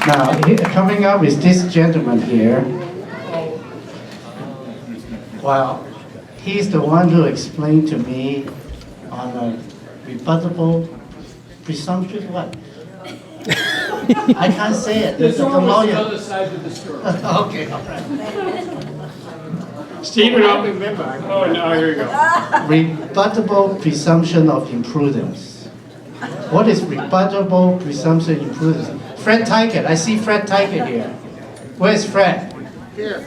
Now, coming up is this gentleman here. Well, he's the one who explained to me on a rebuttable presumption, what? I can't say it. There's The always lawyer. another side to the story. Okay, all right. Stephen, I I'll remember. Oh, no, here you go. Rebuttable presumption of imprudence. What is rebuttable presumption of imprudence? Fred Tykett. I see Fred Tykett here. Where's Fred? Here.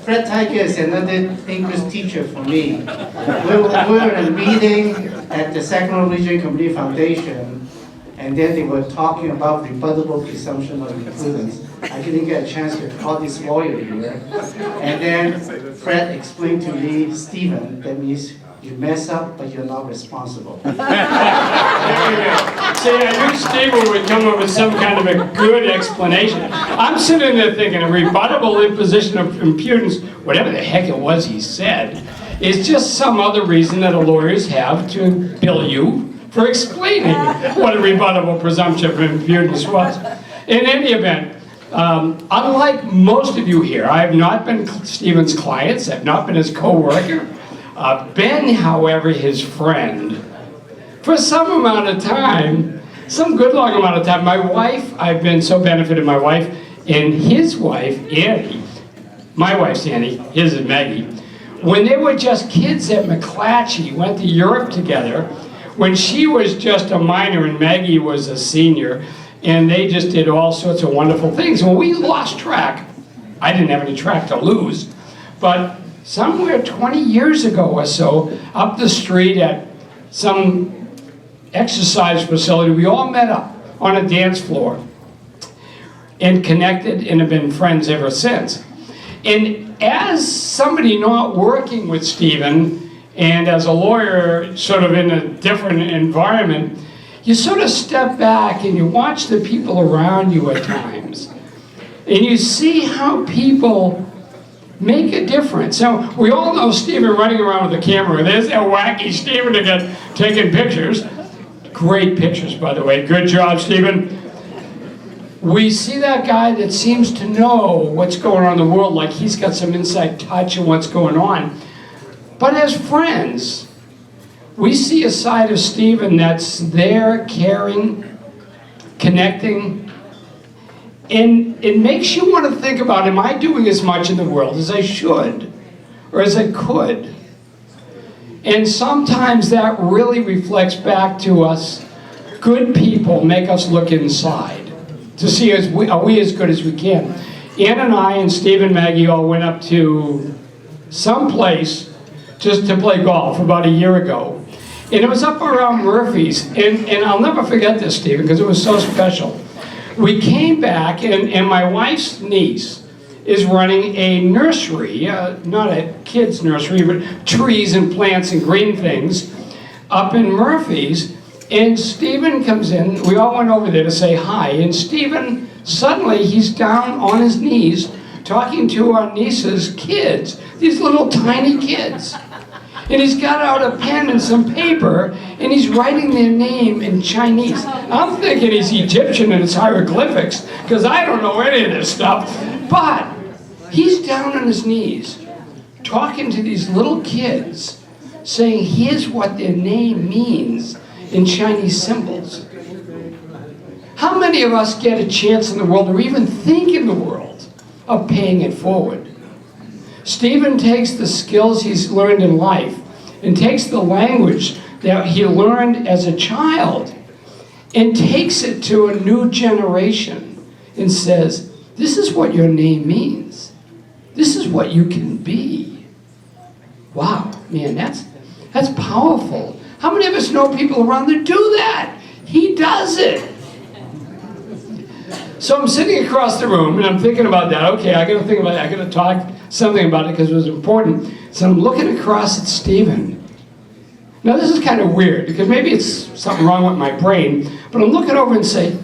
Fred Tykett is another English teacher for me. We were in a meeting at the Sacramento Regional Community Foundation, and then they were talking about rebuttable presumption of imprudence. I didn't get a chance to call this lawyer here. And then Fred explained to me, Stephen, that means you mess up, but you're not responsible. There you go. See, I knew Stephen would come up with some kind of a good explanation. I'm sitting there thinking a rebuttable imposition of impudence, whatever the heck it was he said, is just some other reason that lawyers have to bill you for explaining what a rebuttable presumption of impudence was. In any event, unlike most of you here, I have not been Stephen's clients, I've not been his co-worker. Ben, however, his friend. For some amount of time, some good long amount of time, my wife, I've been so benefited, my wife and his wife, Annie, my wife's Annie, his is Maggie, when they were just kids at McClatchy, went to Europe together, when she was just a minor and Maggie was a senior, and they just did all sorts of wonderful things. When we lost track, I didn't have any track to lose, but somewhere 20 years ago or so, up the street at some exercise facility, we all met up on a dance floor and connected and have been friends ever since. And as somebody not working with Stephen, and as a lawyer sort of in a different environment, you sort of step back and you watch the people around you at times. And you see how people make a difference. Now, we all know Stephen running around with a camera. There's that wacky Stephen again taking pictures. Great pictures, by the way. Good job, Stephen. We see that guy that seems to know what's going on in the world, like he's got some inside touch on what's going on. But as friends, we see a side of Stephen that's there, caring, connecting, and it makes you want to think about, am I doing as much in the world as I should, or as I could? And sometimes that really reflects back to us. Good people make us look inside to see are we as good as we can. Ann and I and Steve and Maggie all went up to some place just to play golf about a year ago. And it was up around Murphy's, and I'll never forget this, Stephen, because it was so special. We came back, and my wife's niece is running a nursery, not a kid's nursery, but trees and plants and green things, up in Murphy's. And Stephen comes in, we all went over there to say hi, and Stephen, suddenly he's down on his knees talking to our niece's kids, these little tiny kids. And he's got out a pen and some paper, and he's writing their name in Chinese. I'm thinking he's Egyptian and it's hieroglyphics, because I don't know any of this stuff. But he's down on his knees, talking to these little kids, saying, here's what their name means in Chinese symbols. How many of us get a chance in the world, or even think in the world, of paying it forward? Stephen takes the skills he's learned in life and takes the language that he learned as a child and takes it to a new generation and says, this is what your name means. This is what you can be. Wow, man, that's powerful. How many of us know people around that do that? He does it. So I'm sitting across the room and I'm thinking about that. Okay, I gotta think about it. I gotta talk something about it because it was important. So I'm looking across at Stephen. Now this is kind of weird because maybe it's something wrong with my brain, but I'm looking over and say,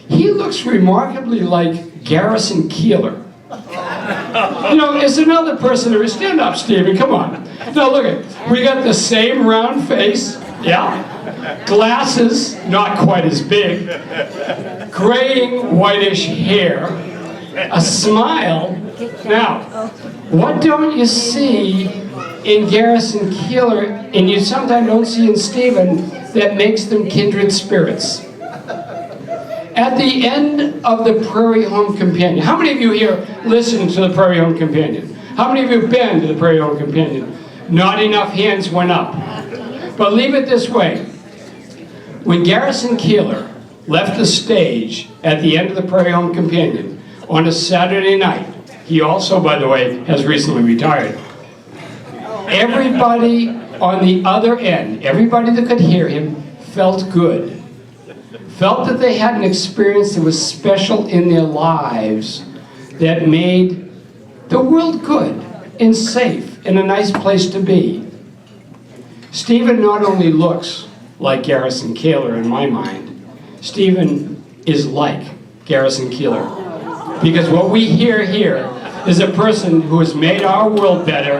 he looks remarkably like Garrison Keillor. You know, it's another person who stand up, Stephen, come on. Now look at, we got the same round face, yeah. Glasses, not quite as big. graying whitish hair, a smile. Now, what don't you see in Garrison Keillor, and you sometimes don't see in Stephen, that makes them kindred spirits? At the end of the Prairie Home Companion, how many of you here listen to the Prairie Home Companion? How many of you have been to the Prairie Home Companion? Not enough hands went up. But leave it this way. When Garrison Keillor left the stage at the end of the Prairie Home Companion on a Saturday night, he also, by the way, has recently retired. Everybody on the other end, everybody that could hear him, felt good. Felt that they had an experience that was special in their lives that made the world good and safe and a nice place to be. Stephen not only looks like Garrison Keillor in my mind, Stephen is like Garrison Keillor. Because what we hear here is a person who has made our world better,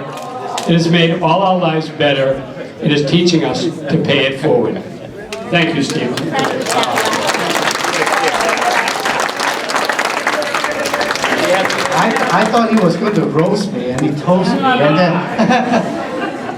and has made all our lives better, and is teaching us to pay it forward. Thank you, Stephen. I thought he was going to roast me, and he toast me, and then